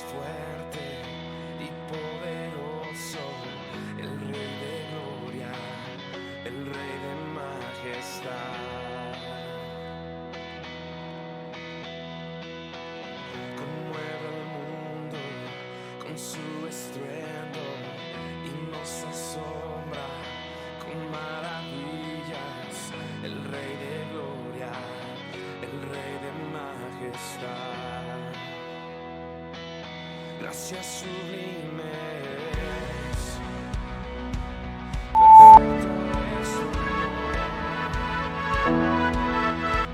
fuerte y poderoso, el Rey de gloria, el Rey de majestad. Conmueve al mundo con su estruendo y nos asombra con maravillas, el Rey de gloria, el Rey de majestad. Gracias sublimes, perfecto es tu amor.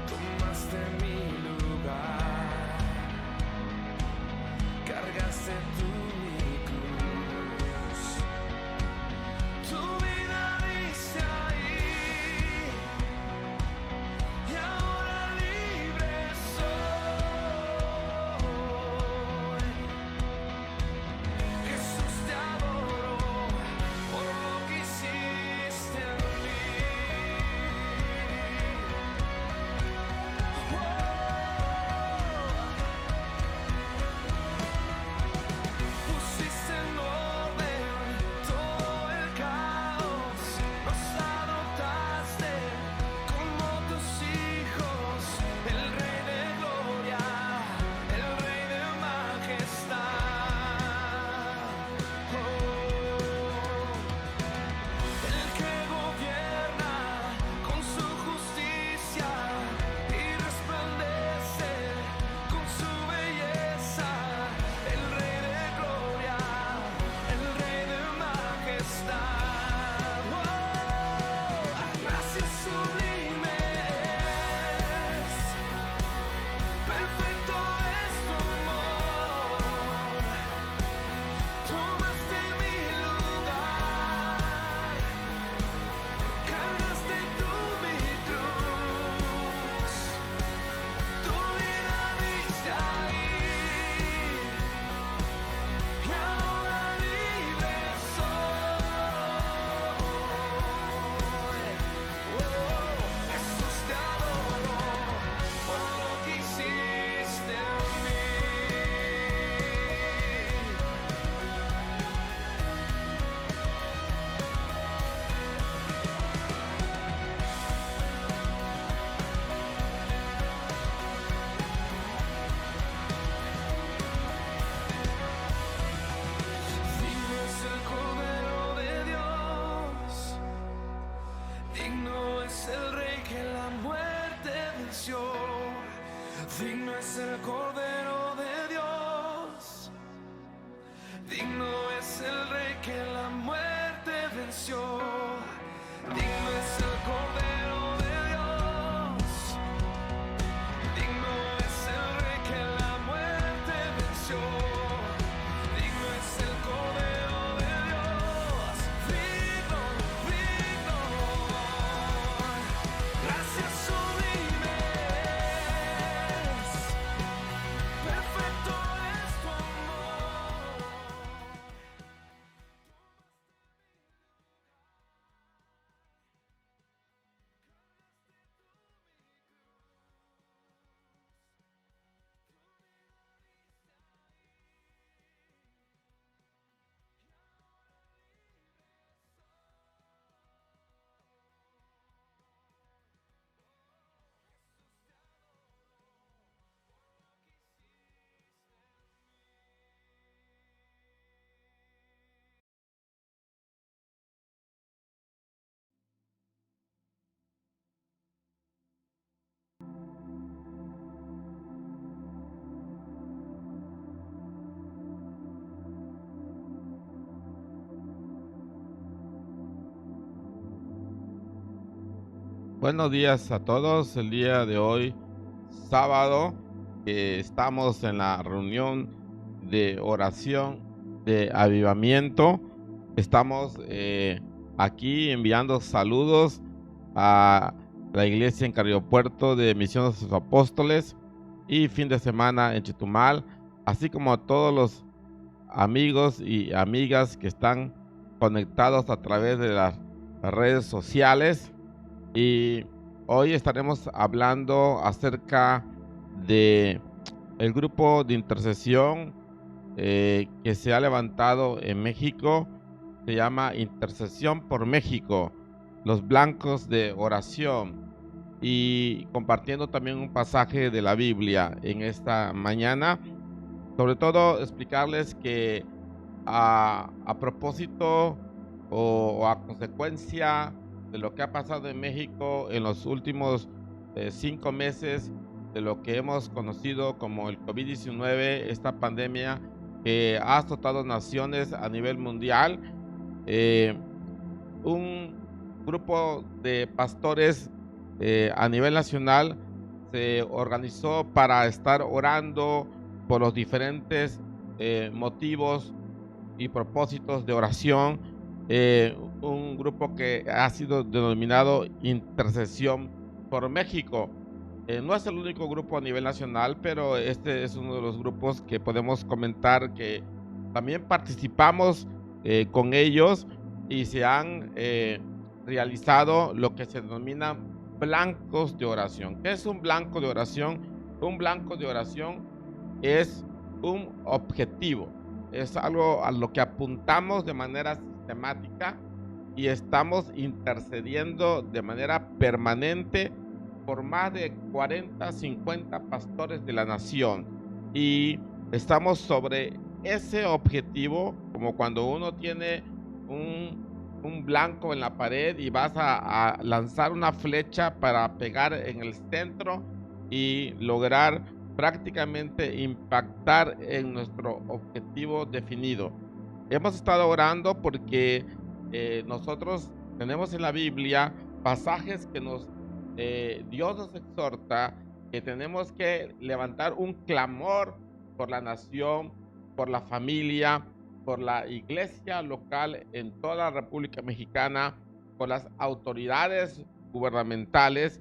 Tomaste mi lugar, cargaste tú mi cruz, tu vida diste ahí, y ahora libre soy. Jesús, te adoro por lo que hiciste en mí. Pusiste en orden todo el caos, nos adoptaste como tus hijos, el Rey de gloria, el Rey de majestad. El que gobierna con su justicia y resplandece con su belleza, el Rey de gloria, el Rey de majestad. Gracias sublimes, perfecto es tu amor. Tomaste mi lugar, cargaste tú mi cruz, tu vida diste ahí, y ahora libre soy. Jesús, te adoro por lo que hiciste en mí. Digno es el Cordero de Dios, digno es el Rey que la muerte venció. Digno es el Cordero de Dios, digno es el Rey que la muerte venció. Digno es el Cordero de Dios, digno es el Rey que la muerte venció. Digno es el Cordero de Dios, digno, digno. Gracias sublimes, perfecto es tu amor. Buenos días a todos. El día de hoy, sábado, estamos en la reunión de oración de avivamiento. Estamos aquí enviando saludos a la iglesia en Carriopuerto de Misión de sus Apóstoles y fin de semana en Chetumal, así como a todos los amigos y amigas que están conectados a través de las redes sociales. Y hoy estaremos hablando acerca de el grupo de intercesión que se ha levantado en México. Se llama Intercesión por México, los blancos de oración, y compartiendo también un pasaje de la Biblia en esta mañana. Sobre todo explicarles que a propósito o a consecuencia de lo que ha pasado en México en los últimos 5 meses, de lo que hemos conocido como el COVID-19, esta pandemia que ha azotado naciones a nivel mundial, eh, un grupo de pastores a nivel nacional se organizó para estar orando por los diferentes motivos y propósitos de oración. Un grupo que ha sido denominado Intercesión por México. No es el único grupo a nivel nacional, pero este es uno de los grupos que podemos comentar que también participamos con ellos, y se han realizado lo que se denomina blancos de oración. ¿Qué es un blanco de oración? Un blanco de oración es un objetivo, es algo a lo que apuntamos de manera sistemática y estamos intercediendo de manera permanente por más de 40, 50 pastores de la nación, y estamos sobre ese objetivo, como cuando uno tiene un blanco en la pared y vas a lanzar una flecha para pegar en el centro y lograr prácticamente impactar en nuestro objetivo definido. Hemos estado orando porque nosotros tenemos en la Biblia pasajes que Dios nos exhorta que tenemos que levantar un clamor por la nación, por la familia, por la iglesia local en toda la República Mexicana, por las autoridades gubernamentales,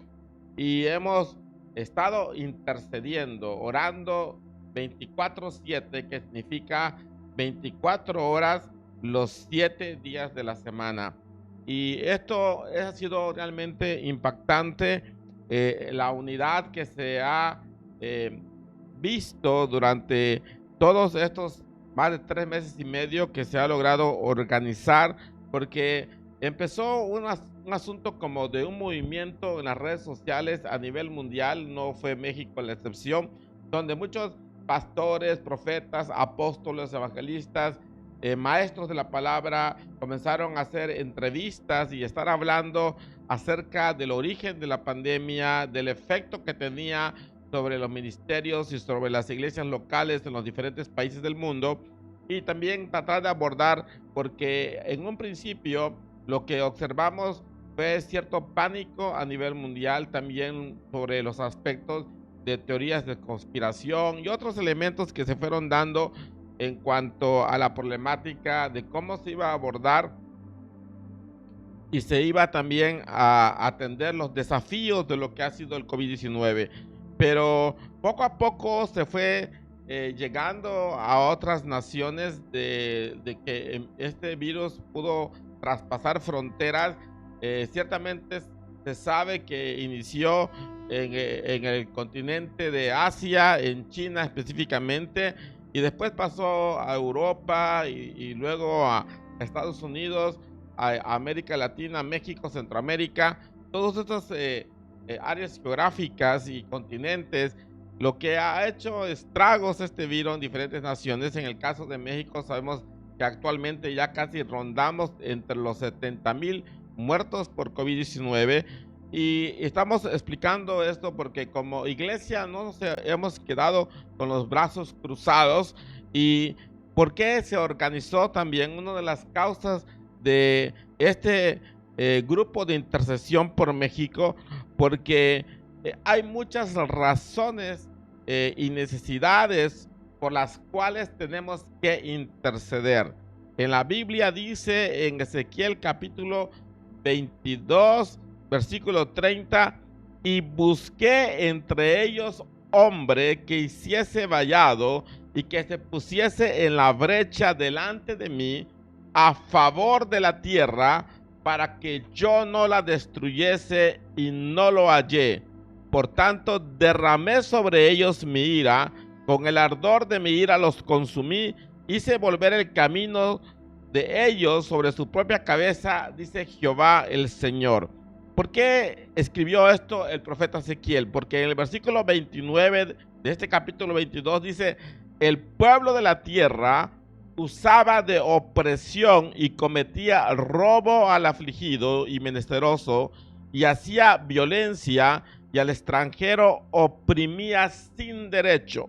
y hemos estado intercediendo, orando 24/7, que significa 24 horas los 7 días de la semana. Y esto ha sido realmente impactante, la unidad que se ha visto durante todos estos más de 3 meses y medio que se ha logrado organizar, porque empezó un asunto como de un movimiento en las redes sociales a nivel mundial, no fue México la excepción, donde muchos pastores, profetas, apóstoles, evangelistas, maestros de la palabra comenzaron a hacer entrevistas y estar hablando acerca del origen de la pandemia, del efecto que tenía sobre los ministerios y sobre las iglesias locales en los diferentes países del mundo, y también tratar de abordar, porque en un principio lo que observamos fue cierto pánico a nivel mundial también sobre los aspectos de teorías de conspiración y otros elementos que se fueron dando en cuanto a la problemática de cómo se iba a abordar y se iba también a atender los desafíos de lo que ha sido el COVID-19. Pero poco a poco se fue llegando a otras naciones de que este virus pudo traspasar fronteras. Ciertamente se sabe que inició en el continente de Asia, en China específicamente, y después pasó a Europa y luego a Estados Unidos, a América Latina, México, Centroamérica, todas estas áreas geográficas y continentes, lo que ha hecho estragos este virus en diferentes naciones. En el caso de México sabemos que actualmente ya casi rondamos entre los 70,000 muertos por COVID-19, y estamos explicando esto porque como iglesia no nos hemos quedado con los brazos cruzados. ¿Y por qué se organizó también? Una de las causas de este grupo de intercesión por México, porque hay muchas razones y necesidades por las cuales tenemos que interceder. En la Biblia dice en Ezequiel capítulo 22, versículo 30, y busqué entre ellos hombre que hiciese vallado y que se pusiese en la brecha delante de mí a favor de la tierra, para que yo no la destruyese, y no lo hallé. Por tanto, derramé sobre ellos mi ira Con el ardor de mi ira los consumí, hice volver el camino de ellos sobre su propia cabeza, dice Jehová el Señor. ¿Por qué escribió esto el profeta Ezequiel? Porque en el versículo 29 de este capítulo 22 dice: el pueblo de la tierra usaba de opresión y cometía robo al afligido y menesteroso, y hacía violencia, y al extranjero oprimía sin derecho.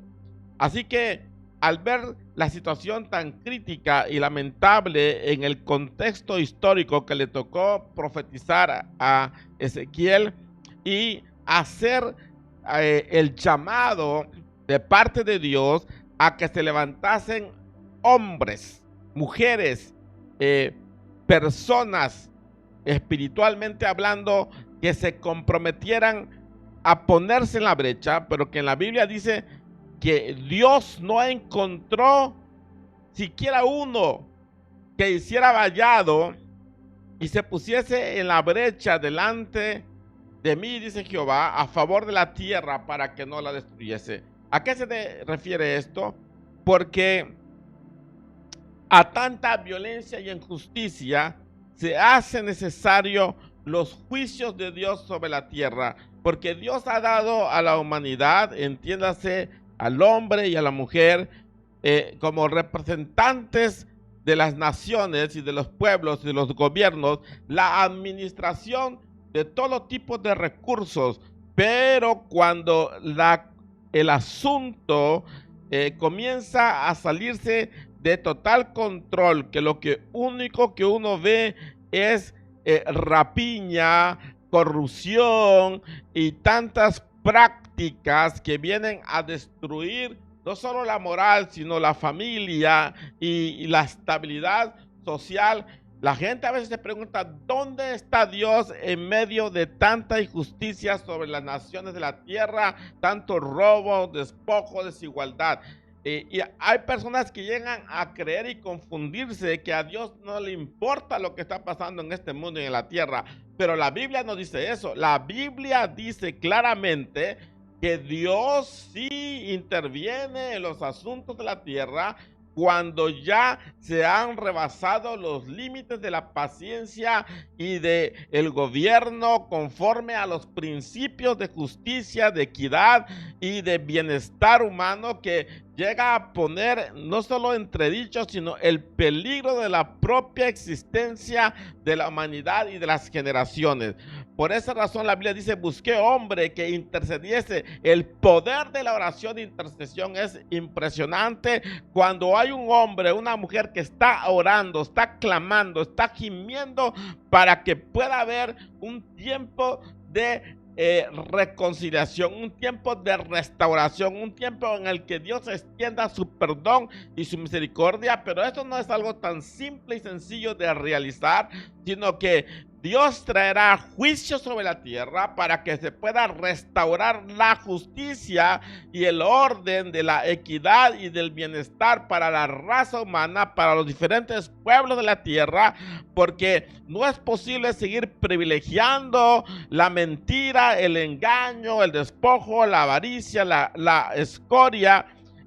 Así que al ver la situación tan crítica y lamentable en el contexto histórico que le tocó profetizar a Ezequiel y hacer el llamado de parte de Dios a que se levantasen hombres, mujeres, personas espiritualmente hablando, que se comprometieran a ponerse en la brecha, pero que en la Biblia dice que Dios no encontró siquiera uno que hiciera vallado y se pusiese en la brecha delante de mí, dice Jehová, a favor de la tierra para que no la destruyese. ¿A qué se refiere esto? Porque a tanta violencia y injusticia se hace necesario los juicios de Dios sobre la tierra, porque Dios ha dado a la humanidad, entiéndase, al hombre y a la mujer, como representantes de las naciones y de los pueblos y de los gobiernos, la administración de todo tipo de recursos. Pero cuando el asunto comienza a salirse de total control, que lo único que uno ve es rapiña, corrupción y tantas prácticas que vienen a destruir no solo la moral, sino la familia y la estabilidad social. La gente a veces se pregunta: ¿dónde está Dios en medio de tanta injusticia sobre las naciones de la tierra, tanto robo, despojo, desigualdad? Y hay personas que llegan a creer y confundirse que a Dios no le importa lo que está pasando en este mundo y en la tierra. Pero la Biblia no dice eso. La Biblia dice claramente que Dios sí interviene en los asuntos de la tierra cuando ya se han rebasado los límites de la paciencia y de el gobierno conforme a los principios de justicia, de equidad y de bienestar humano, que llega a poner no solo entredicho, sino el peligro de la propia existencia de la humanidad y de las generaciones. Por esa razón la Biblia dice: busqué hombre que intercediese. El poder de la oración de intercesión es impresionante. Cuando hay un hombre, una mujer que está orando, está clamando, está gimiendo para que pueda haber un tiempo de reconciliación, un tiempo de restauración, un tiempo en el que Dios extienda su perdón y su misericordia. Pero esto no es algo tan simple y sencillo de realizar, sino que Dios traerá juicio sobre la tierra para que se pueda restaurar la justicia y el orden de la equidad y del bienestar para la raza humana, para los diferentes pueblos de la tierra, porque no es posible seguir privilegiando la mentira, el engaño, el despojo, la avaricia, la escoria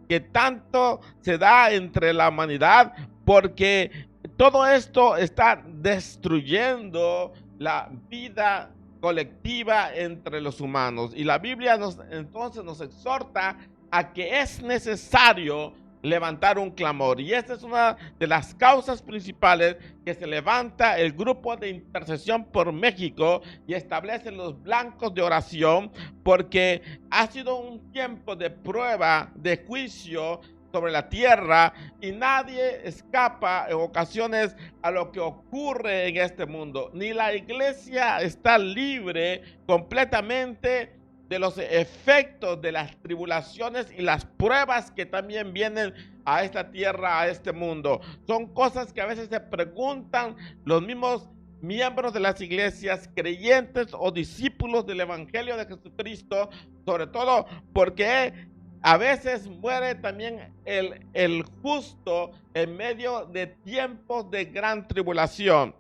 que tanto se da entre la humanidad, porque todo esto está destruyendo la vida colectiva entre los humanos. Y la Biblia entonces nos exhorta a que es necesario levantar un clamor. Y esta es una de las causas principales que se levanta el grupo de intercesión por México y establece los blancos de oración, porque ha sido un tiempo de prueba, de juicio sobre la tierra, y nadie escapa en ocasiones a lo que ocurre en este mundo. Ni la iglesia está libre completamente de los efectos de las tribulaciones y las pruebas que también vienen a esta tierra, a este mundo. Son cosas que a veces se preguntan los mismos miembros de las iglesias, creyentes o discípulos del Evangelio de Jesucristo, sobre todo porque a veces muere también el justo en medio de tiempos de gran tribulación.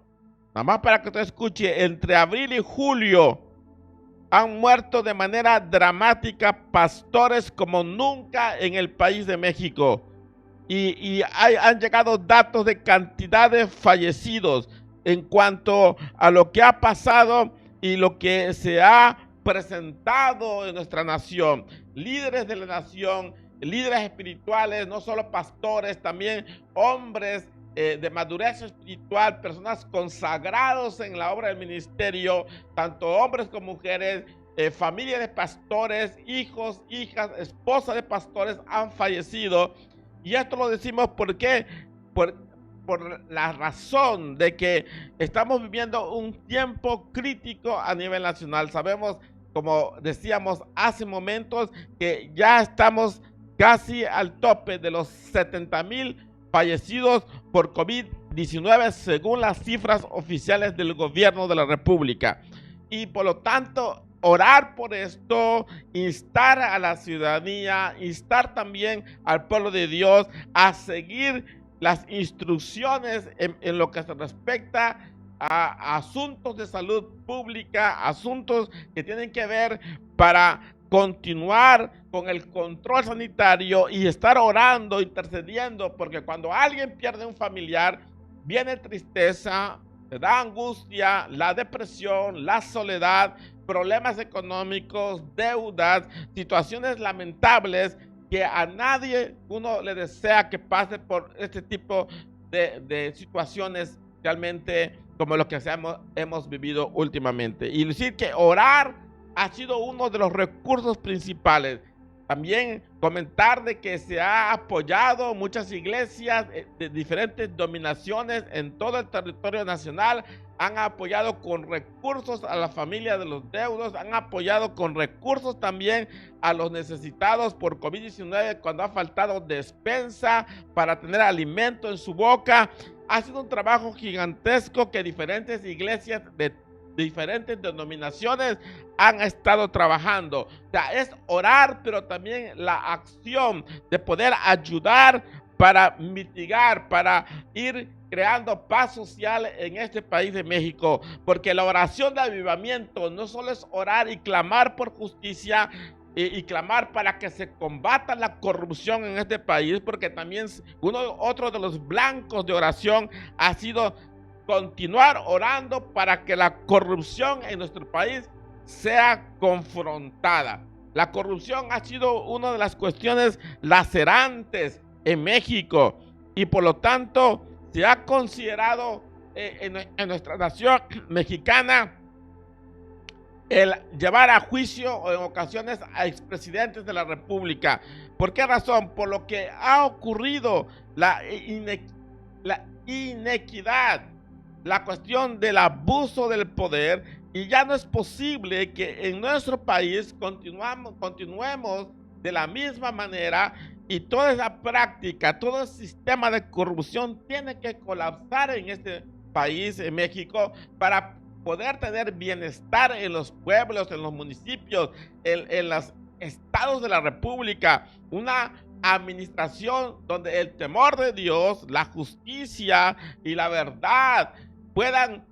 Nada más para que te escuche, entre abril y julio Han muerto de manera dramática pastores como nunca en el país de México. Han llegado datos de cantidad de fallecidos en cuanto a lo que ha pasado y lo que se ha presentado en nuestra nación. Líderes de la nación, líderes espirituales, no solo pastores, también hombres de madurez espiritual, personas consagrados en la obra del ministerio, tanto hombres como mujeres, familias de pastores, hijos, hijas, esposas de pastores han fallecido. Y esto lo decimos porque por la razón de que estamos viviendo un tiempo crítico a nivel nacional. Sabemos, como decíamos hace momentos, que ya estamos casi al tope de los 70,000 fallecidos por COVID-19 según las cifras oficiales del gobierno de la República. Y por lo tanto, orar por esto, instar a la ciudadanía, instar también al pueblo de Dios a seguir las instrucciones en lo que se respecta a asuntos de salud pública, asuntos que tienen que ver para continuar con el control sanitario y estar orando, intercediendo, porque cuando alguien pierde un familiar, viene tristeza, da angustia, la depresión, la soledad, problemas económicos, deudas, situaciones lamentables que a nadie uno le desea que pase por este tipo de situaciones realmente como lo que hemos vivido últimamente. Y decir que orar ha sido uno de los recursos principales. También comentar de que se ha apoyado muchas iglesias de diferentes denominaciones en todo el territorio nacional, han apoyado con recursos a la familia de los deudos, han apoyado con recursos también a los necesitados por COVID-19 cuando ha faltado despensa para tener alimento en su boca. Ha sido un trabajo gigantesco que diferentes iglesias de diferentes denominaciones han estado trabajando. O sea, es orar, pero también la acción de poder ayudar para mitigar, para ir creando paz social en este país de México, porque la oración de avivamiento no solo es orar y clamar por justicia y clamar para que se combata la corrupción en este país, porque también otro de los blancos de oración ha sido continuar orando para que la corrupción en nuestro país sea confrontada. La corrupción ha sido una de las cuestiones lacerantes en México y por lo tanto se ha considerado en nuestra nación mexicana el llevar a juicio o en ocasiones a expresidentes de la República. ¿Por qué razón? Por lo que ha ocurrido, la inequidad, la cuestión del abuso del poder, y ya no es posible que en nuestro país continuemos de la misma manera y toda esa práctica, todo el sistema de corrupción tiene que colapsar en este país, en México, para poder tener bienestar en los pueblos, en los municipios, en los estados de la República, una administración donde el temor de Dios, la justicia y la verdad puedan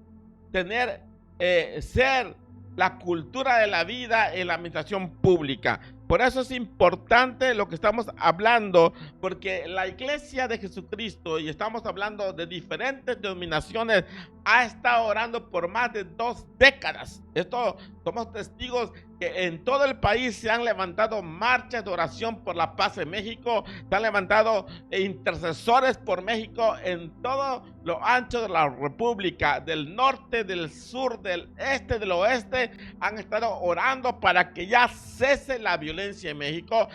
ser la cultura de la vida en la administración pública. Por eso es importante lo que estamos hablando, porque la Iglesia de Jesucristo, y estamos hablando de diferentes denominaciones, ha estado orando por más de 2 décadas. Esto somos testigos que en todo el país se han levantado marchas de oración por la paz en México, se han levantado intercesores por México en todo lo ancho de la República, del norte, del sur, del este, del oeste, han estado orando para que ya cese la violencia en México.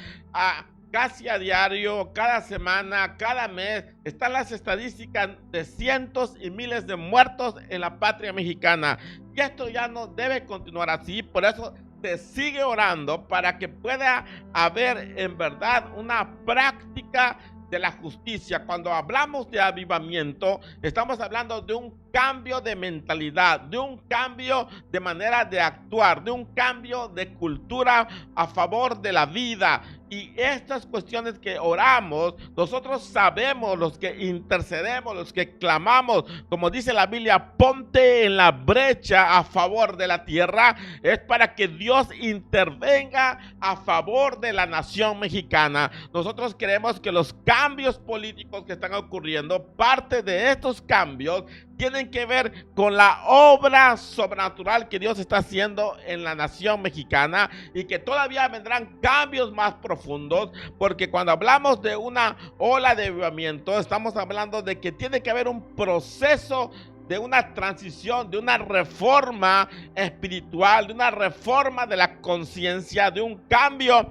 Casi a diario, cada semana, cada mes, están las estadísticas de cientos y miles de muertos en la patria mexicana. Y esto ya no debe continuar así, por eso se sigue orando para que pueda haber en verdad una práctica de la justicia. Cuando hablamos de avivamiento, estamos hablando de un cambio de mentalidad, de un cambio de manera de actuar, de un cambio de cultura a favor de la vida. Y estas cuestiones que oramos, nosotros sabemos, los que intercedemos, los que clamamos, como dice la Biblia, ponte en la brecha a favor de la tierra, es para que Dios intervenga a favor de la nación mexicana. Nosotros creemos que los cambios políticos que están ocurriendo, parte de estos cambios tienen que ver con la obra sobrenatural que Dios está haciendo en la nación mexicana, y que todavía vendrán cambios más profundos, porque cuando hablamos de una ola de avivamiento, estamos hablando de que tiene que haber un proceso de una transición, de una reforma espiritual, de una reforma de la conciencia, de un cambio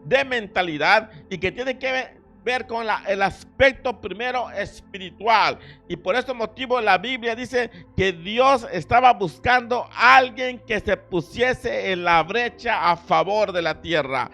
de mentalidad, y que tiene que ver con el aspecto primero espiritual. Y por este motivo la Biblia dice que Dios estaba buscando a alguien que se pusiese en la brecha a favor de la tierra.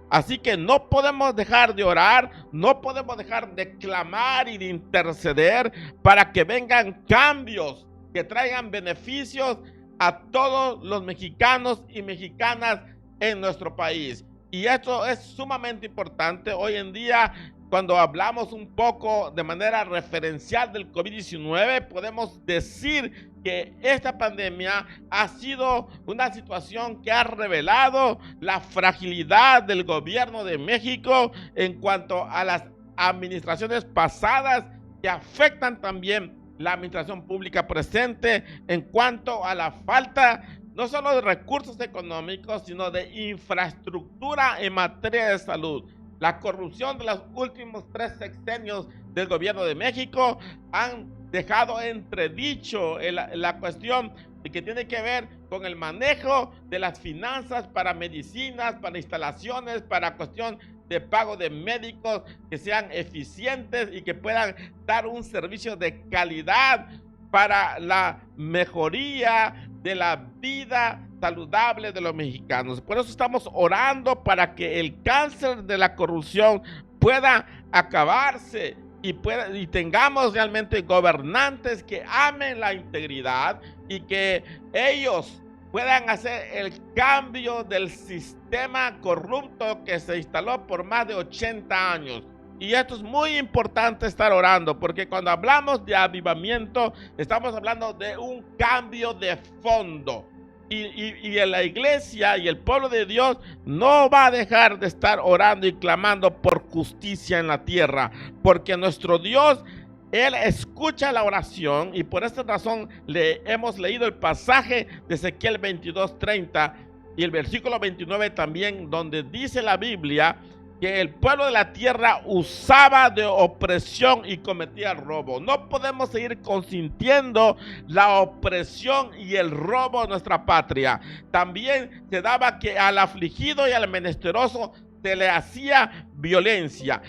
Así que no podemos dejar de orar, no podemos dejar de clamar y de interceder para que vengan cambios que traigan beneficios a todos los mexicanos y mexicanas en nuestro país. Y esto es sumamente importante hoy en día. Cuando hablamos un poco de manera referencial del COVID-19, podemos decir que esta pandemia ha sido una situación que ha revelado la fragilidad del gobierno de México en cuanto a las administraciones pasadas, que afectan también la administración pública presente, en cuanto a la falta no solo de recursos económicos, sino de infraestructura en materia de salud. La corrupción de los últimos 3 sexenios del gobierno de México han dejado entredicho la cuestión de que tiene que ver con el manejo de las finanzas para medicinas, para instalaciones, para cuestión de pago de médicos que sean eficientes y que puedan dar un servicio de calidad para la mejoría de la vida saludable de los mexicanos. Por eso estamos orando para que el cáncer de la corrupción pueda acabarse y tengamos realmente gobernantes que amen la integridad, y que ellos puedan hacer el cambio del sistema corrupto que se instaló por más de 80 años. Y esto es muy importante estar orando, porque cuando hablamos de avivamiento, estamos hablando de un cambio de fondo. Y la iglesia y el pueblo de Dios no va a dejar de estar orando y clamando por justicia en la tierra, porque nuestro Dios, Él escucha la oración. Y por esta razón le hemos leído el pasaje de Ezequiel 22:30 y el versículo 29 también, donde dice la Biblia que el pueblo de la tierra usaba de opresión y cometía robo. No podemos seguir consintiendo la opresión y el robo de nuestra patria. También se daba que al afligido y al menesteroso se le hacía violencia.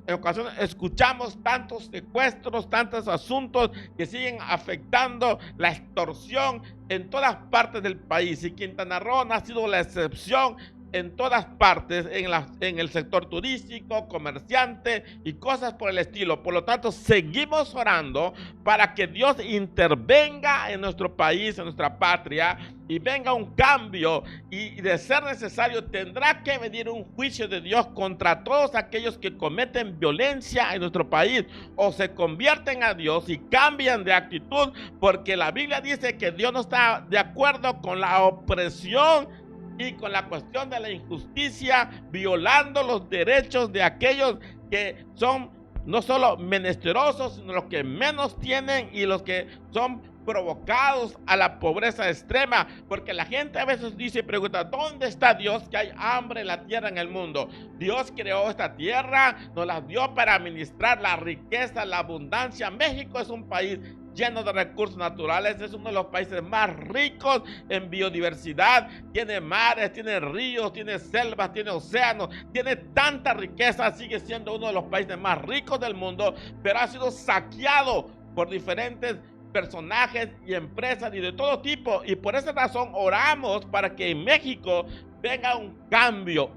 En ocasiones escuchamos tantos secuestros, tantos asuntos que siguen afectando la extorsión en todas partes del país, y Quintana Roo no ha sido la excepción. En todas partes, en el sector turístico, comerciante y cosas por el estilo. Por lo tanto, seguimos orando para que Dios intervenga en nuestro país, en nuestra patria, y venga un cambio. Y de ser necesario, tendrá que venir un juicio de Dios contra todos aquellos que cometen violencia en nuestro país, o se convierten a Dios y cambian de actitud, porque la Biblia dice que Dios no está de acuerdo con la opresión y con la cuestión de la injusticia, violando los derechos de aquellos que son no solo menesterosos, sino los que menos tienen y los que son provocados a la pobreza extrema. Porque la gente a veces dice y pregunta: ¿dónde está Dios que hay hambre en la tierra, en el mundo? Dios creó esta tierra, nos la dio para administrar la riqueza, la abundancia. México es un país lleno de recursos naturales, es uno de los países más ricos en biodiversidad, tiene mares, tiene ríos, tiene selvas, tiene océanos, tiene tanta riqueza, sigue siendo uno de los países más ricos del mundo, pero ha sido saqueado por diferentes personajes y empresas y de todo tipo. Y por esa razón oramos para que en México venga un cambio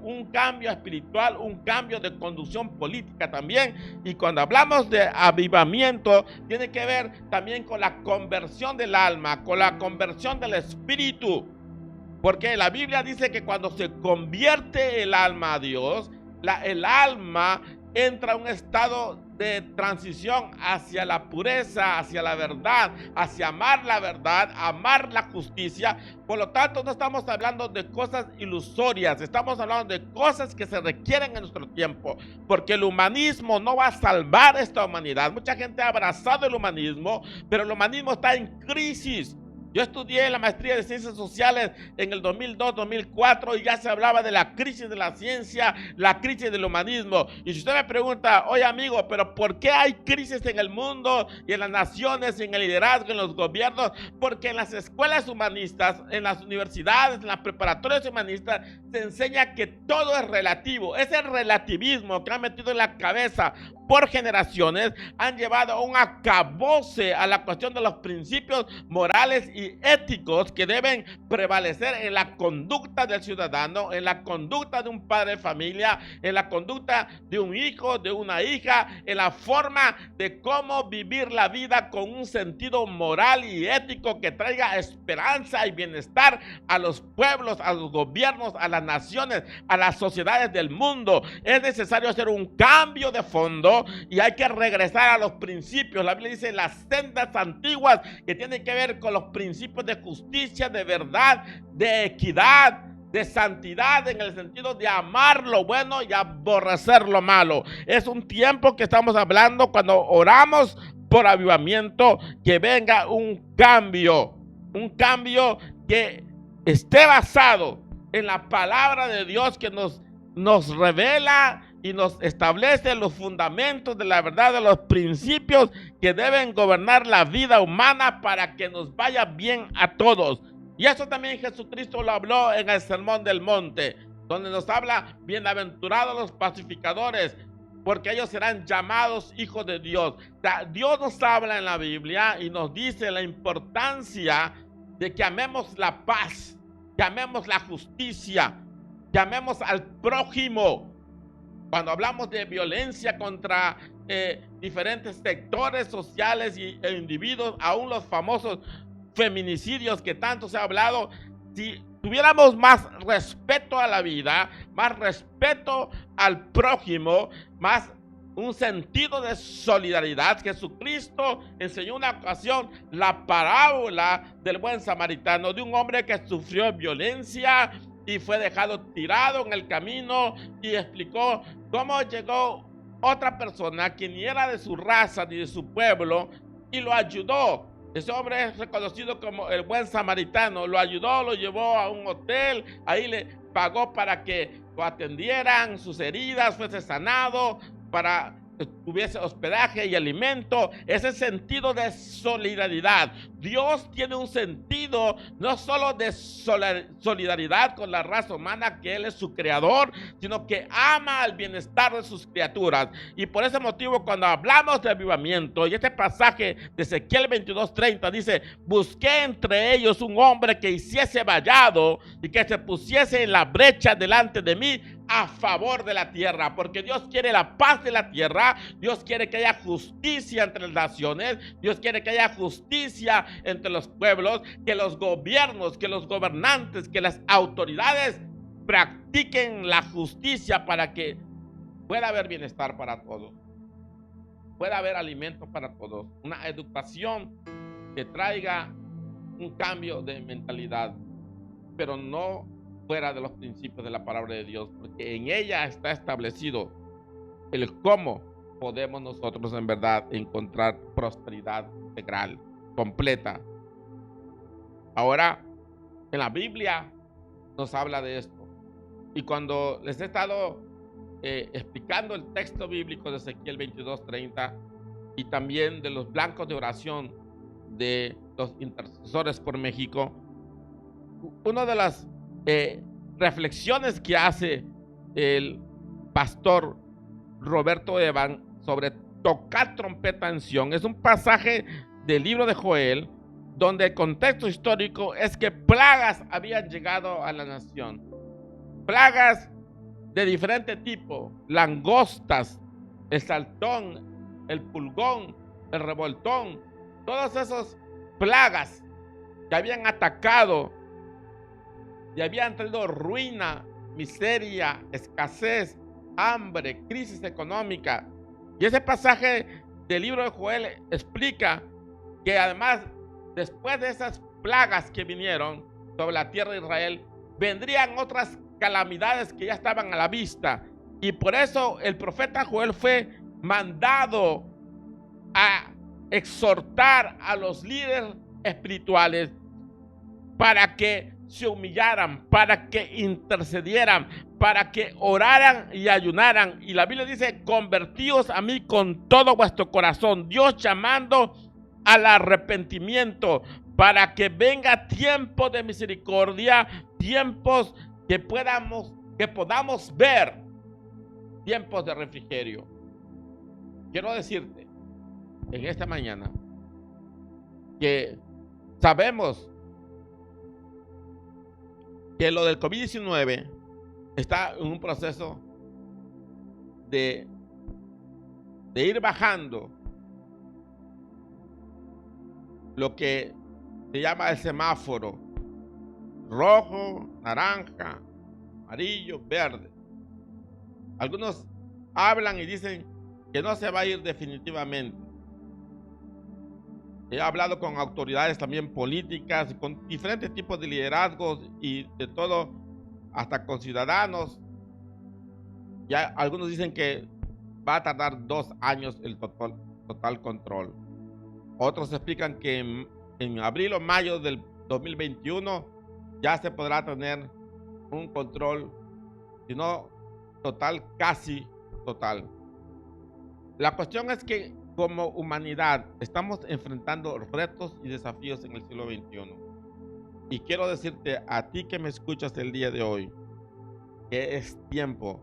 espiritual, un cambio de conducción política también. Y cuando hablamos de avivamiento, tiene que ver también con la conversión del alma, con la conversión del espíritu. Porque la Biblia dice que cuando se convierte el alma a Dios, el alma entra a un estado de transición hacia la pureza, hacia la verdad, hacia amar la verdad, amar la justicia. Por lo tanto, no estamos hablando de cosas ilusorias, estamos hablando de cosas que se requieren en nuestro tiempo, porque el humanismo no va a salvar esta humanidad. Mucha gente ha abrazado el humanismo, pero el humanismo está en crisis. Yo estudié la maestría de Ciencias Sociales en el 2002-2004 y ya se hablaba de la crisis de la ciencia, la crisis del humanismo. Y si usted me pregunta, oye amigo, pero ¿por qué hay crisis en el mundo y en las naciones, y en el liderazgo, en los gobiernos? Porque en las escuelas humanistas, en las universidades, en las preparatorias humanistas, se enseña que todo es relativo. Ese relativismo que han metido en la cabeza por generaciones han llevado a un acabose a la cuestión de los principios morales y éticos que deben prevalecer en la conducta del ciudadano, en la conducta de un padre de familia, en la conducta de un hijo, de una hija, en la forma de cómo vivir la vida con un sentido moral y ético que traiga esperanza y bienestar a los pueblos, a los gobiernos, a las naciones, a las sociedades del mundo. Es necesario hacer un cambio de fondo y hay que regresar a los principios. La Biblia dice las sendas antiguas que tienen que ver con los principios de justicia, de verdad, de equidad, de santidad, en el sentido de amar lo bueno y aborrecer lo malo. Es un tiempo que estamos hablando cuando oramos por avivamiento, que venga un cambio que esté basado en la palabra de Dios, que nos revela y nos establece los fundamentos de la verdad, de los principios que deben gobernar la vida humana para que nos vaya bien a todos. Y eso también Jesucristo lo habló en el Sermón del Monte, donde nos habla, bienaventurados los pacificadores, porque ellos serán llamados hijos de Dios. O sea, Dios nos habla en la Biblia y nos dice la importancia de que amemos la paz, que amemos la justicia, que amemos al prójimo. Cuando hablamos de violencia contra diferentes sectores sociales e individuos, aún los famosos feminicidios que tanto se ha hablado, si tuviéramos más respeto a la vida, más respeto al prójimo, más un sentido de solidaridad. Jesucristo enseñó una ocasión la parábola del buen samaritano, de un hombre que sufrió violencia y fue dejado tirado en el camino, y explicó cómo llegó otra persona que ni era de su raza ni de su pueblo y lo ayudó. Ese hombre es reconocido como el buen samaritano. Lo ayudó, lo llevó a un hotel, ahí le pagó para que lo atendieran, sus heridas, fuese sanado, para que tuviese hospedaje y alimento. Ese sentido de solidaridad. Dios tiene un sentido no solo de solidaridad con la raza humana, que Él es su creador, sino que ama el bienestar de sus criaturas. Y por ese motivo, cuando hablamos de avivamiento, y este pasaje de Ezequiel 22:30 dice: busqué entre ellos un hombre que hiciese vallado y que se pusiese en la brecha delante de mí a favor de la tierra, porque Dios quiere la paz de la tierra. Dios quiere que haya justicia entre las naciones, Dios quiere que haya justicia entre los pueblos, que los gobiernos, que los gobernantes, que las autoridades practiquen la justicia para que pueda haber bienestar para todos, pueda haber alimento para todos, una educación que traiga un cambio de mentalidad, pero no fuera de los principios de la palabra de Dios, porque en ella está establecido el cómo podemos nosotros en verdad encontrar prosperidad integral, completa. Ahora, en la Biblia nos habla de esto, y cuando les he estado explicando el texto bíblico de Ezequiel 22:30 y también de los blancos de oración de los intercesores por México, una de las reflexiones que hace el pastor Roberto Evan sobre tocar trompeta en Sión es un pasaje del libro de Joel, donde el contexto histórico es que plagas habían llegado a la nación, plagas de diferente tipo: langostas, el saltón, el pulgón, el revoltón, todas esas plagas que habían atacado y habían traído ruina, miseria, escasez hambre, crisis económica. Y ese pasaje del libro de Joel explica que además, después de esas plagas que vinieron sobre la tierra de Israel, vendrían otras calamidades que ya estaban a la vista. Y por eso el profeta Joel fue mandado a exhortar a los líderes espirituales para que se humillaran, para que intercedieran, para que oraran y ayunaran. Y la Biblia dice: convertíos a mí con todo vuestro corazón. Dios llamando al arrepentimiento para que venga tiempo de misericordia, tiempos que podamos ver, tiempos de refrigerio. Quiero decirte en esta mañana que sabemos que lo del COVID-19 está en un proceso de ir bajando lo que se llama el semáforo: rojo, naranja, amarillo, verde. Algunos hablan y dicen que no se va a ir definitivamente. He hablado con autoridades también políticas, con diferentes tipos de liderazgos y de todo, hasta con ciudadanos. Ya algunos dicen que va a tardar 2 años el total control. Otros explican que en abril o mayo del 2021 ya se podrá tener un control, si no total, casi total. La cuestión es que como humanidad estamos enfrentando retos y desafíos en el siglo XXI. Y quiero decirte a ti que me escuchas el día de hoy, que es tiempo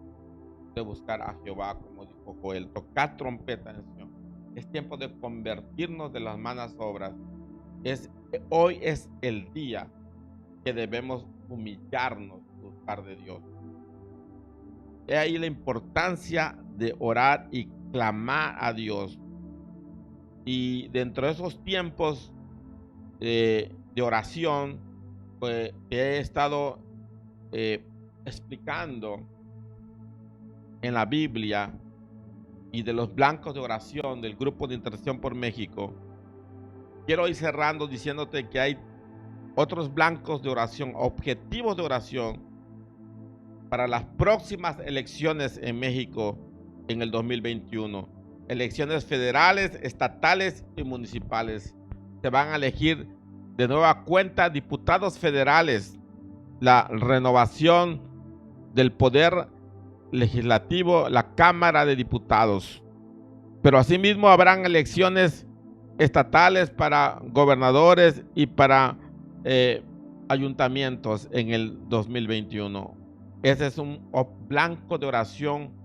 de buscar a Jehová, como dijo Joel: tocar trompeta en Sion. Es tiempo de convertirnos de las malas obras. Hoy es el día que debemos humillarnos, buscar de Dios. He ahí la importancia de orar y clamar a Dios. Y dentro de esos tiempos de oración, pues, he estado explicando en la Biblia y de los blancos de oración del grupo de intercesión por México. Quiero ir cerrando diciéndote que hay otros blancos de oración, objetivos de oración para las próximas elecciones en México en el 2021. Elecciones federales, estatales y municipales. Se van a elegir de nueva cuenta diputados federales, la renovación del poder legislativo, la Cámara de Diputados. Pero asimismo habrán elecciones estatales para gobernadores y para ayuntamientos en el 2021. Ese es un blanco de oración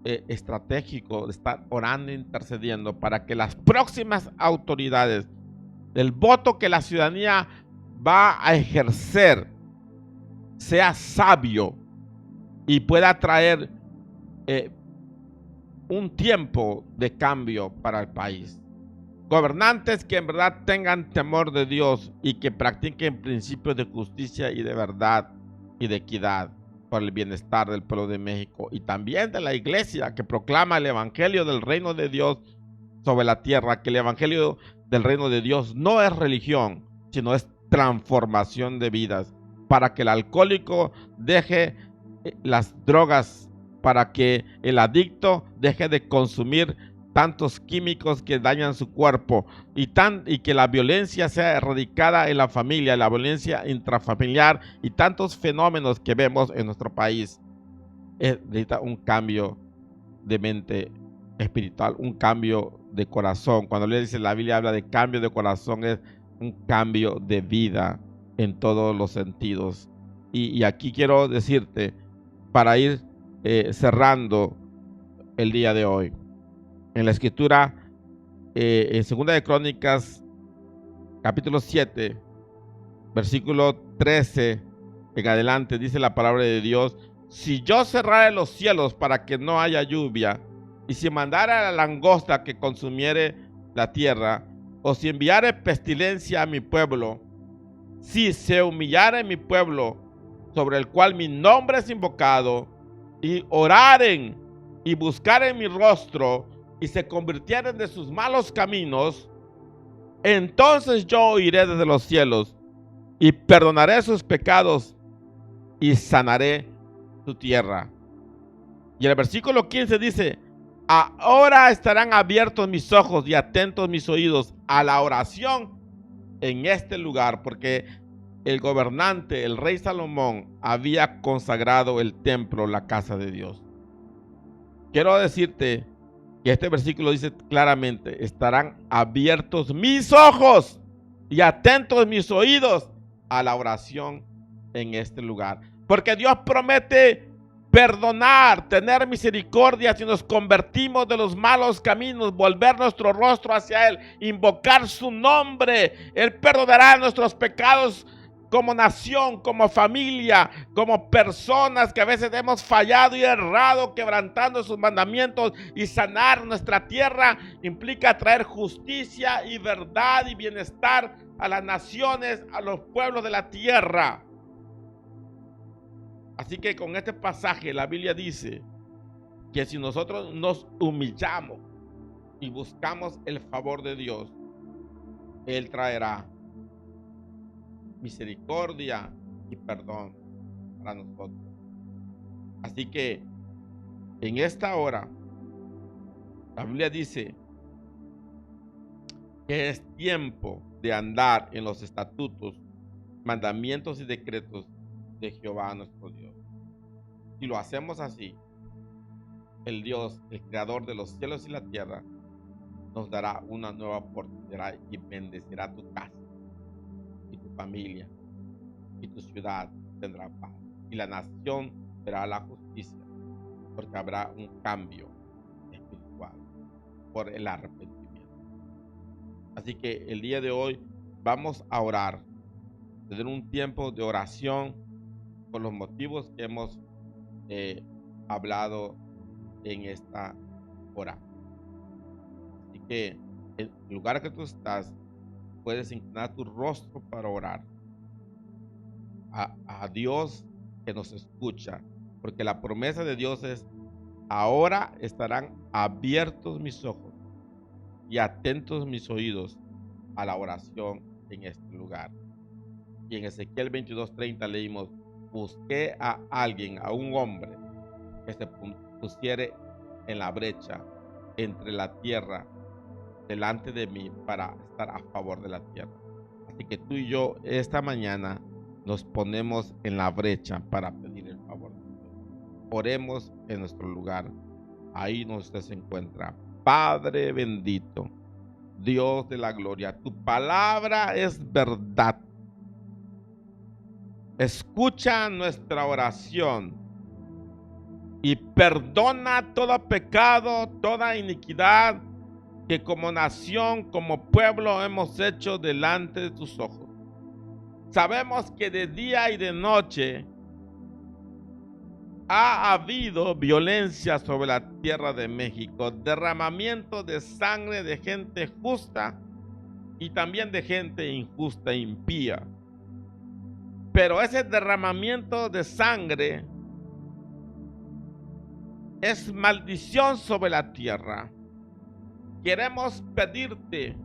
estratégico, de estar orando e intercediendo para que las próximas autoridades del voto que la ciudadanía va a ejercer sea sabio y pueda traer un tiempo de cambio para el país. Gobernantes que en verdad tengan temor de Dios y que practiquen principios de justicia y de verdad y de equidad por el bienestar del pueblo de México y también de la iglesia que proclama el evangelio del reino de Dios sobre la tierra, que el evangelio del reino de Dios no es religión, sino es transformación de vidas, para que el alcohólico deje las drogas, para que el adicto deje de consumir tantos químicos que dañan su cuerpo y que la violencia sea erradicada en la familia, la violencia intrafamiliar y tantos fenómenos que vemos en nuestro país. Necesita un cambio de mente espiritual, un cambio de corazón. Cuando le dice la Biblia, habla de cambio de corazón, es un cambio de vida en todos los sentidos. Y aquí quiero decirte, para ir cerrando el día de hoy, en la escritura, en 2 de Crónicas, capítulo 7, versículo 13 en adelante, dice la palabra de Dios: si yo cerrare los cielos para que no haya lluvia, y si mandara la langosta que consumiere la tierra, o si enviare pestilencia a mi pueblo, si se humillare mi pueblo, sobre el cual mi nombre es invocado, y oraren y buscaren mi rostro y se convirtieren de sus malos caminos, entonces yo oiré desde los cielos y perdonaré sus pecados y sanaré su tierra. Y el versículo 15 dice: ahora estarán abiertos mis ojos y atentos mis oídos a la oración en este lugar, porque el gobernante, el rey Salomón, había consagrado el templo, la casa de Dios. Quiero decirte que este versículo dice claramente: estarán abiertos mis ojos y atentos mis oídos a la oración en este lugar. Porque Dios promete perdonar, tener misericordia si nos convertimos de los malos caminos, volver nuestro rostro hacia Él, invocar su nombre. Él perdonará nuestros pecados como nación, como familia, como personas que a veces hemos fallado y errado, quebrantando sus mandamientos. Y sanar nuestra tierra implica traer justicia y verdad y bienestar a las naciones, a los pueblos de la tierra. Así que con este pasaje la Biblia dice que si nosotros nos humillamos y buscamos el favor de Dios, Él traerá misericordia y perdón para nosotros. Así que en esta hora la Biblia dice que es tiempo de andar en los estatutos, mandamientos y decretos de Jehová nuestro Dios. Si lo hacemos así, el Dios, el creador de los cielos y la tierra, nos dará una nueva oportunidad y bendecirá tu casa y tu familia, y tu ciudad tendrá paz, y la nación verá la justicia, porque habrá un cambio espiritual por el arrepentimiento. Así que el día de hoy vamos a orar, tener un tiempo de oración por los motivos que hemos hablado en esta hora. Así que en el lugar que tú estás, puedes inclinar tu rostro para orar a Dios que nos escucha, porque la promesa de Dios es: ahora estarán abiertos mis ojos y atentos mis oídos a la oración en este lugar. Y en Ezequiel 22:30 leímos: busqué a alguien, a un hombre que se pusiere en la brecha entre la tierra delante de mí para estar a favor de la tierra. Así que tú y yo esta mañana nos ponemos en la brecha para pedir el favor de Dios. Oremos en nuestro lugar, ahí donde usted se encuentra. Padre bendito, Dios de la gloria, tu palabra es verdad. Escucha nuestra oración y perdona todo pecado, toda iniquidad que como nación, como pueblo hemos hecho delante de tus ojos. Sabemos que de día y de noche ha habido violencia sobre la tierra de México, derramamiento de sangre de gente justa y también de gente injusta e impía. Pero ese derramamiento de sangre es maldición sobre la tierra. Queremos pedirte,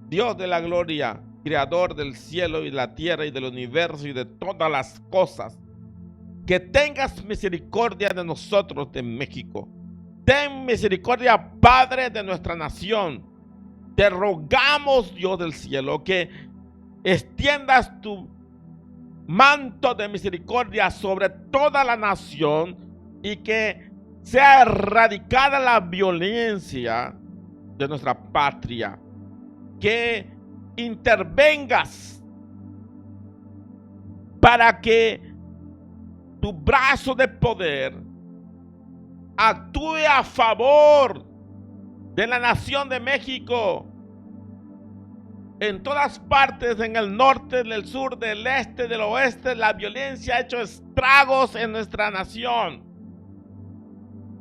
Dios de la gloria, creador del cielo y la tierra y del universo y de todas las cosas, que tengas misericordia de nosotros, de México. Ten misericordia, Padre, de nuestra nación. Te rogamos, Dios del cielo, que extiendas tu manto de misericordia sobre toda la nación y que sea erradicada la violencia de nuestra patria. Que intervengas para que tu brazo de poder actúe a favor de la nación de México. En todas partes, en el norte, del sur, del este, del oeste, la violencia ha hecho estragos en nuestra nación.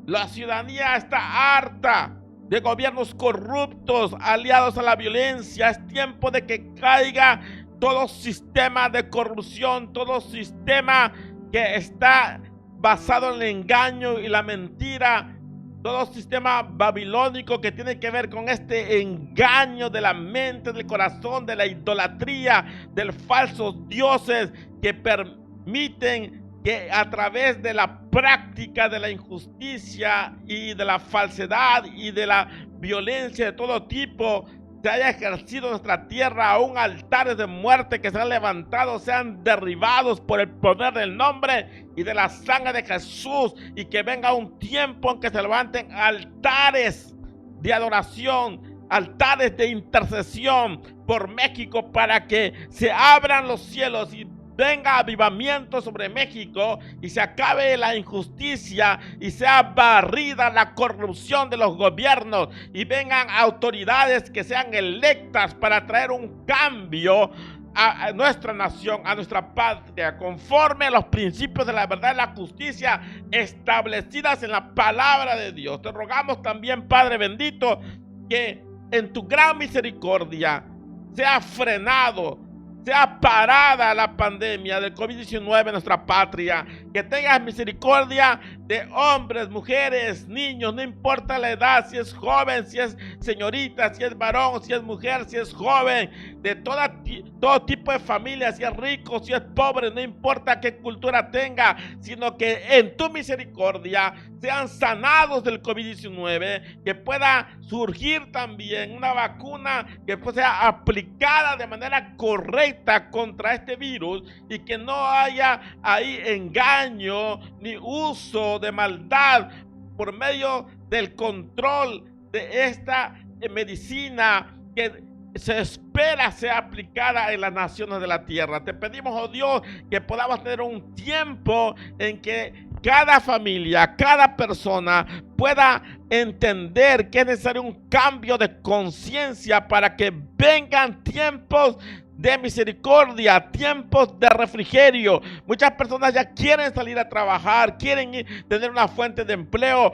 La ciudadanía está harta de gobiernos corruptos, aliados a la violencia. Es tiempo de que caiga todo sistema de corrupción, todo sistema que está basado en el engaño y la mentira, todo sistema babilónico que tiene que ver con este engaño de la mente, del corazón, de la idolatría, de falsos dioses que permiten que a través de la práctica de la injusticia y de la falsedad y de la violencia de todo tipo se haya ejercido en nuestra tierra, aún altares de muerte que se han levantado, sean derribados por el poder del nombre y de la sangre de Jesús, y que venga un tiempo en que se levanten altares de adoración, altares de intercesión por México, para que se abran los cielos y venga avivamiento sobre México y se acabe la injusticia y sea barrida la corrupción de los gobiernos y vengan autoridades que sean electas para traer un cambio a nuestra nación, a nuestra patria, conforme a los principios de la verdad y la justicia establecidas en la palabra de Dios. Te rogamos también, Padre bendito, que en tu gran misericordia sea frenado, sea parada la pandemia del COVID-19 en nuestra patria, que tengas misericordia de hombres, mujeres, niños, no importa la edad, si es joven, si es señorita, si es varón, si es mujer, si es joven, de todo tipo de familia, si es rico, si es pobre, no importa qué cultura tenga, sino que en tu misericordia sean sanados del COVID-19, que pueda surgir también una vacuna que sea aplicada de manera correcta contra este virus y que no haya ahí engaño ni uso de maldad por medio del control de esta medicina que se espera sea aplicada en las naciones de la tierra. Te pedimos, oh Dios, que podamos tener un tiempo en que cada familia, cada persona pueda entender que es necesario un cambio de conciencia para que vengan tiempos de misericordia, tiempos de refrigerio. Muchas personas ya quieren salir a trabajar, quieren tener una fuente de empleo,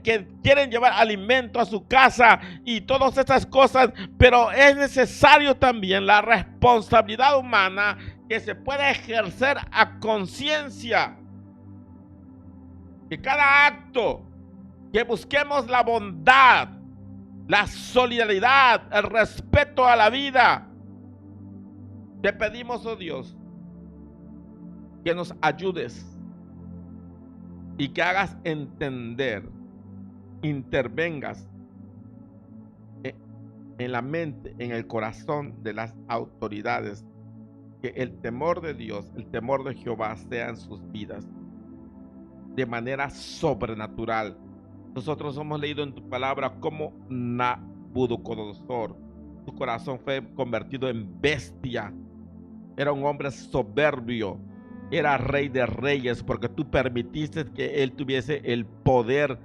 que quieren llevar alimento a su casa y todas esas cosas, pero es necesario también la responsabilidad humana que se pueda ejercer a conciencia. Que cada acto, que busquemos la bondad, la solidaridad, el respeto a la vida. Te pedimos, oh Dios, que nos ayudes y que hagas entender, intervengas en la mente, en el corazón de las autoridades, que el temor de Dios, el temor de Jehová sea en sus vidas de manera sobrenatural. Nosotros hemos leído en tu palabra cómo Nabucodonosor, su corazón fue convertido en bestia. Era un hombre soberbio, era rey de reyes, porque tú permitiste que él tuviese el poder,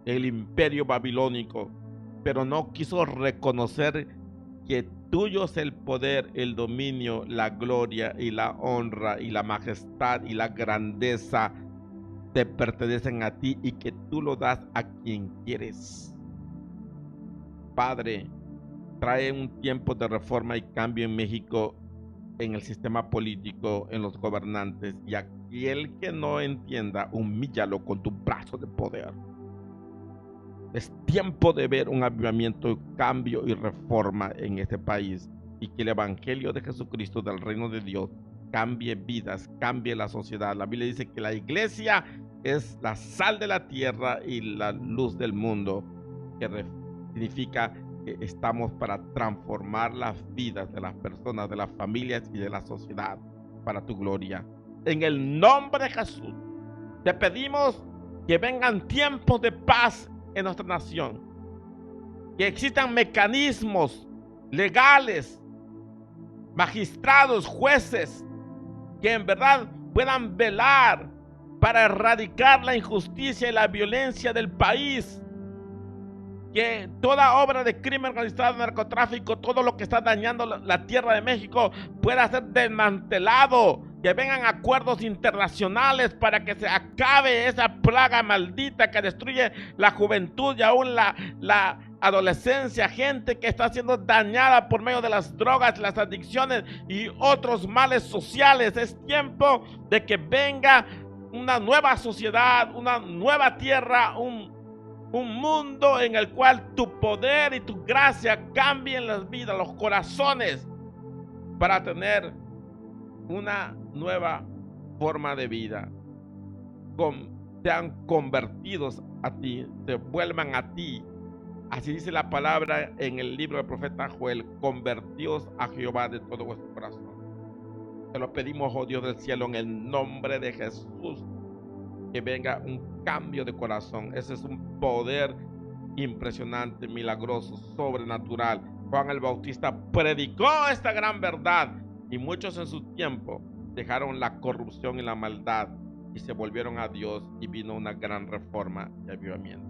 el imperio babilónico, pero no quiso reconocer que tuyo es el poder, el dominio, la gloria y la honra y la majestad y la grandeza te pertenecen a ti y que tú lo das a quien quieres. Padre, trae un tiempo de reforma y cambio en México, en el sistema político, en los gobernantes, y aquel que no entienda, humíllalo con tu brazo de poder. Es tiempo de ver un avivamiento, cambio y reforma en este país, y que el evangelio de Jesucristo, del reino de Dios, cambie vidas, cambie la sociedad. La Biblia dice que la iglesia es la sal de la tierra y la luz del mundo, que significa que estamos para transformar las vidas de las personas, de las familias y de la sociedad para tu gloria. En el nombre de Jesús, te pedimos que vengan tiempos de paz en nuestra nación, que existan mecanismos legales, magistrados, jueces, que en verdad puedan velar para erradicar la injusticia y la violencia del país. Que toda obra de crimen organizado, narcotráfico, todo lo que está dañando la tierra de México pueda ser desmantelado. Que vengan acuerdos internacionales para que se acabe esa plaga maldita que destruye la juventud y aún la adolescencia, gente que está siendo dañada por medio de las drogas, las adicciones y otros males sociales. Es tiempo de que venga una nueva sociedad, una nueva tierra, un mundo en el cual tu poder y tu gracia cambien las vidas, los corazones, para tener una nueva forma de vida. Sean convertidos a ti, se vuelvan a ti. Así dice la palabra en el libro del profeta Joel: convertíos a Jehová de todo vuestro corazón. Te lo pedimos, oh Dios del cielo, en el nombre de Jesús, que venga un cambio de corazón. Ese es un poder impresionante, milagroso, sobrenatural. Juan el Bautista predicó esta gran verdad y muchos en su tiempo dejaron la corrupción y la maldad y se volvieron a Dios, y vino una gran reforma y avivamiento.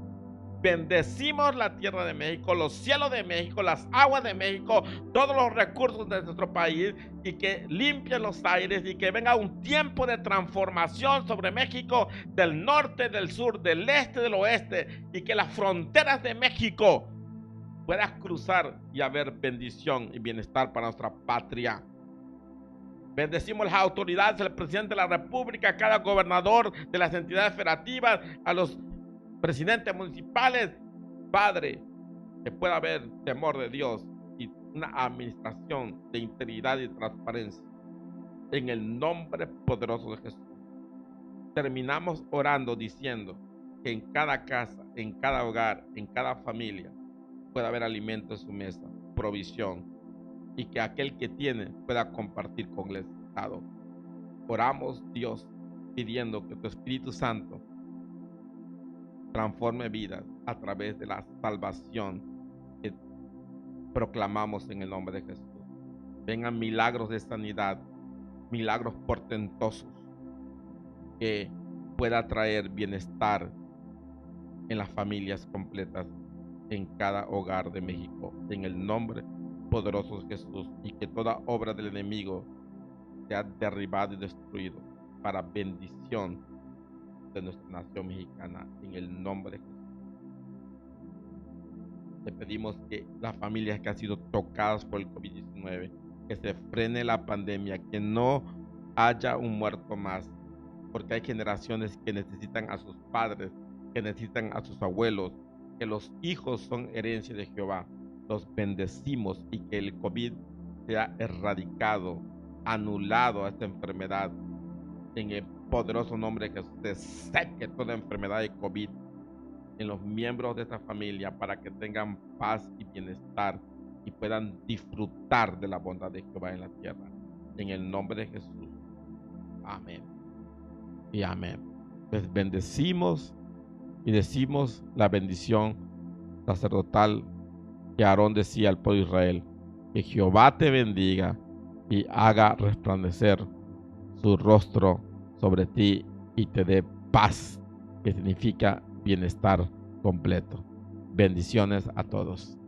Bendecimos la tierra de México, los cielos de México, las aguas de México, todos los recursos de nuestro país, y que limpien los aires y que venga un tiempo de transformación sobre México, del norte, del sur, del este, del oeste, y que las fronteras de México puedas cruzar y haber bendición y bienestar para nuestra patria. Bendecimos las autoridades, al presidente de la República, a cada gobernador de las entidades federativas, a los presidentes municipales. Padre, que pueda haber temor de Dios y una administración de integridad y transparencia. En el nombre poderoso de Jesús. Terminamos orando diciendo que en cada casa, en cada hogar, en cada familia pueda haber alimento en su mesa, provisión, y que aquel que tiene pueda compartir con el Estado. Oramos, Dios, pidiendo que tu Espíritu Santo transforme vidas a través de la salvación que proclamamos en el nombre de Jesús. Vengan milagros de sanidad, milagros portentosos, que pueda traer bienestar en las familias completas, en cada hogar de México, en el nombre poderoso de Jesús, y que toda obra del enemigo sea derribada y destruida para bendición de nuestra nación mexicana, en el nombre de Jesús. Te pedimos que las familias que han sido tocadas por el COVID-19, que se frene la pandemia, que no haya un muerto más, porque hay generaciones que necesitan a sus padres, que necesitan a sus abuelos, que los hijos son herencia de Jehová. Los bendecimos, y que el COVID sea erradicado, anulado a esta enfermedad. En el poderoso nombre de Jesús, se seque toda enfermedad de COVID en los miembros de esta familia, para que tengan paz y bienestar y puedan disfrutar de la bondad de Jehová en la tierra. En el nombre de Jesús. Amén. Y amén. Les bendecimos y decimos la bendición sacerdotal que Aarón decía al pueblo de Israel: que Jehová te bendiga y haga resplandecer su rostro sobre ti y te dé paz, que significa bienestar completo. Bendiciones a todos.